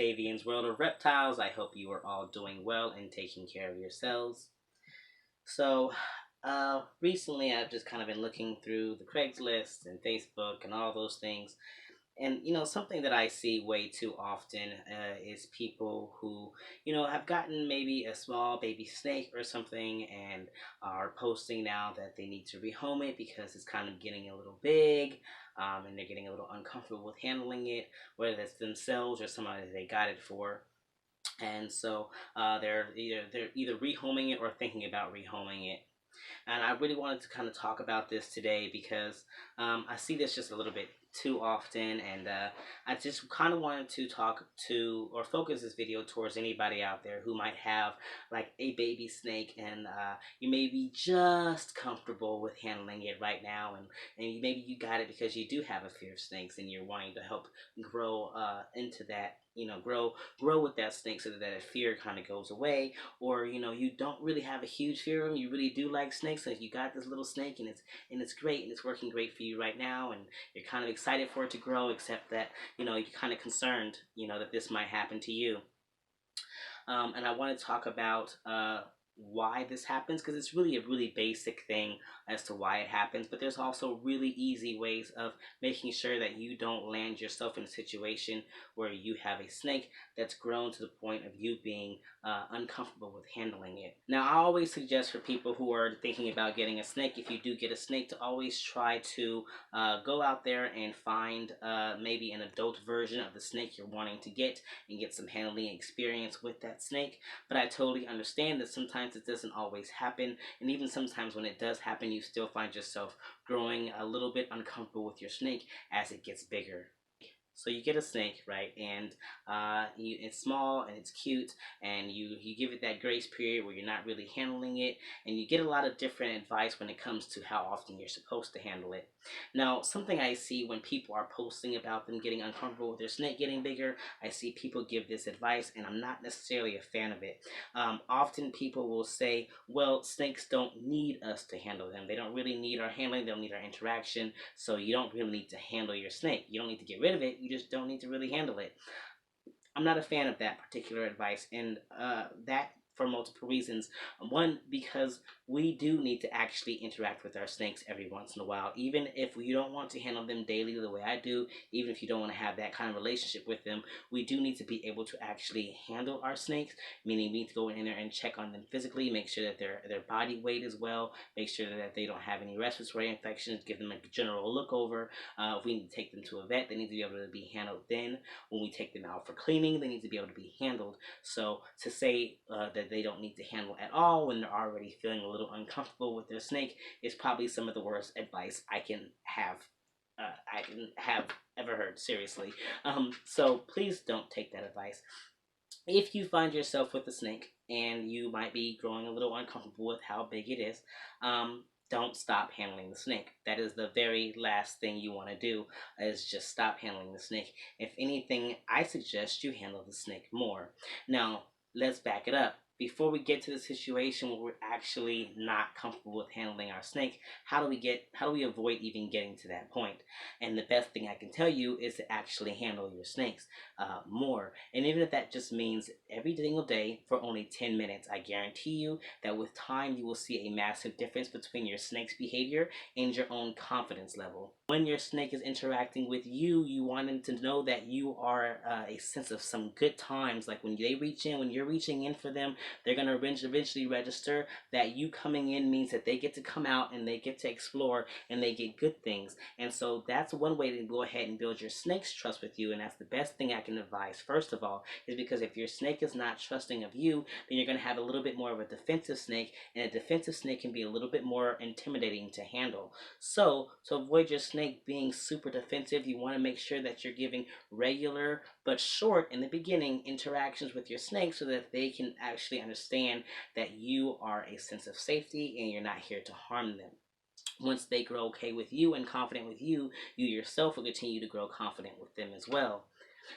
Tavian's World of Reptiles. I hope you are all doing well and taking care of yourselves. So, recently I've just kind of been looking through the Craigslist and Facebook and all those things. And, something that I see way too often is people who, have gotten maybe a small baby snake or something and are posting now that they need to rehome it because it's kind of getting a little big, and they're getting a little uncomfortable with handling it, whether it's themselves or somebody they got it for. And so they're either rehoming it or thinking about rehoming it. And I really wanted to kind of talk about this today because I see this just a little bit too often, and I just kind of wanted to talk to or focus this video towards anybody out there who might have like a baby snake, and you may be just comfortable with handling it right now, and maybe you got it because you do have a fear of snakes and you're wanting to help grow into that, grow with that snake so that fear kind of goes away. Or you don't really have a huge fear of them, you really do like snakes, so you got this little snake and it's great and it's working great for you right now, and you're kind of excited for it to grow, except that you're kind of concerned that this might happen to you. And I want to talk about why this happens, because it's really a really basic thing as to why it happens, but there's also really easy ways of making sure that you don't land yourself in a situation where you have a snake that's grown to the point of you being uncomfortable with handling it. Now, I always suggest for people who are thinking about getting a snake, if you do get a snake, to always try to go out there and find maybe an adult version of the snake you're wanting to get and get some handling experience with that snake. But I totally understand that sometimes it doesn't always happen, and even sometimes when it does happen, you still find yourself growing a little bit uncomfortable with your snake as it gets bigger. So you get a snake, right? And it's small and it's cute, and you give it that grace period where you're not really handling it, and you get a lot of different advice when it comes to how often you're supposed to handle it. Now, something I see when people are posting about them getting uncomfortable with their snake getting bigger, I see people give this advice, and I'm not necessarily a fan of it. Often people will say, well, snakes don't need us to handle them. They don't really need our handling, they don't need our interaction, so you don't really need to handle your snake. You don't need to get rid of it, you just don't need to really handle it. I'm not a fan of that particular advice, and that for multiple reasons. One, because we do need to actually interact with our snakes every once in a while, even if you don't want to handle them daily the way I do, even if you don't want to have that kind of relationship with them. We do need to be able to actually handle our snakes, meaning we need to go in there and check on them physically, make sure that their body weight is well, make sure that they don't have any respiratory infections, give them a general look over. If we need to take them to a vet, they need to be able to be handled then. When we take them out for cleaning, they need to be able to be handled. So to say that they don't need to handle at all when they're already feeling a little uncomfortable with their snake is probably some of the worst advice I can have ever heard, seriously. So please don't take that advice. If you find yourself with a snake and you might be growing a little uncomfortable with how big it is, don't stop handling the snake. That is the very last thing you want to do, is just stop handling the snake. If anything, I suggest you handle the snake more. Now, let's back it up. Before we get to the situation where we're actually not comfortable with handling our snake, how do we avoid even getting to that point? And the best thing I can tell you is to actually handle your snakes more. And even if that just means every single day for only 10 minutes, I guarantee you that with time you will see a massive difference between your snake's behavior and your own confidence level. When your snake is interacting with you, you want them to know that you are a sense of some good times. Like when they reach in, when you're reaching in for them, they're going to eventually register that you coming in means that they get to come out and they get to explore and they get good things. And so that's one way to go ahead and build your snake's trust with you, and that's the best thing I can advise. First of all, is because if your snake is not trusting of you, then you're going to have a little bit more of a defensive snake, and a defensive snake can be a little bit more intimidating to handle. So to avoid your snake being super defensive, you want to make sure that you're giving regular but short in the beginning interactions with your snake so that they can actually understand that you are a sense of safety and you're not here to harm them. Once they grow okay with you and confident with you, you yourself will continue to grow confident with them as well.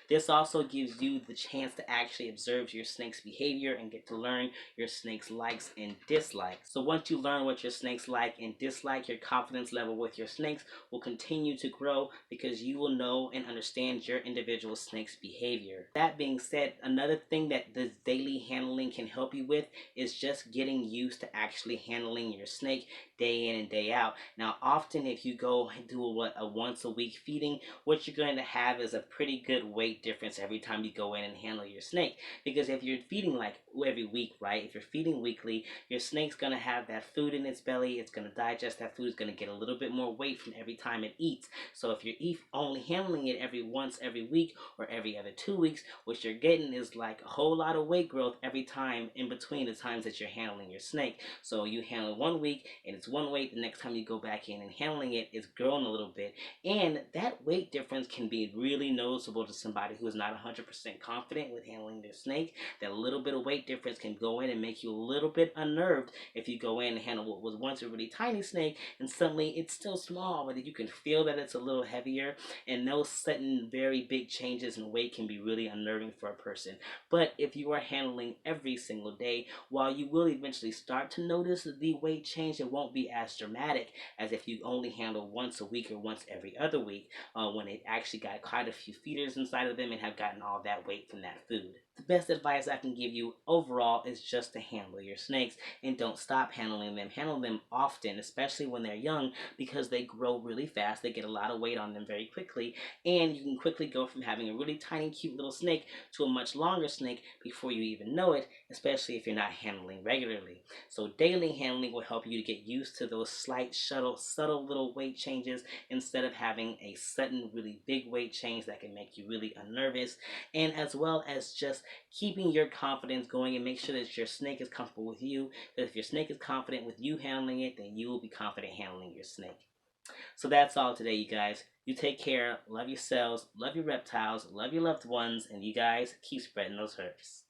This also gives you the chance to actually observe your snake's behavior and get to learn your snake's likes and dislikes. So once you learn what your snakes like and dislike, your confidence level with your snakes will continue to grow because you will know and understand your individual snake's behavior. That being said, another thing that this daily handling can help you with is just getting used to actually handling your snake day in and day out. Now, often if you go and do a once a week feeding, what you're going to have is a pretty good weight difference every time you go in and handle your snake. Because if you're feeding like every week, right? If you're feeding weekly, your snake's going to have that food in its belly. It's going to digest that food. It's going to get a little bit more weight from every time it eats. So if you're only handling it every week or every other 2 weeks, what you're getting is like a whole lot of weight growth every time in between the times that you're handling your snake. So you handle 1 week and it's one weight. The next time you go back in and handling it, it's grown a little bit. And that weight difference can be really noticeable to somebody who is not 100% confident with handling their snake. That little bit of weight difference can go in and make you a little bit unnerved if you go in and handle what was once a really tiny snake and suddenly it's still small, but you can feel that it's a little heavier, and those sudden very big changes in weight can be really unnerving for a person. But if you are handling every single day, while you will eventually start to notice the weight change, it won't be as dramatic as if you only handle once a week or once every other week, when it actually got quite a few feeders inside of them and have gotten all that weight from that food. The best advice I can give you overall is just to handle your snakes and don't stop handling them. Handle them often, especially when they're young, because they grow really fast. They get a lot of weight on them very quickly, and you can quickly go from having a really tiny, cute little snake to a much longer snake before you even know it, especially if you're not handling regularly. So daily handling will help you to get used to those slight, subtle little weight changes instead of having a sudden, really big weight change that can make you really unnervous, and as well as just keeping your confidence going and make sure that your snake is comfortable with you. Because if your snake is confident with you handling it, then you will be confident handling your snake. So that's all today, you guys. You take care, love yourselves, love your reptiles, love your loved ones, and you guys keep spreading those herbs.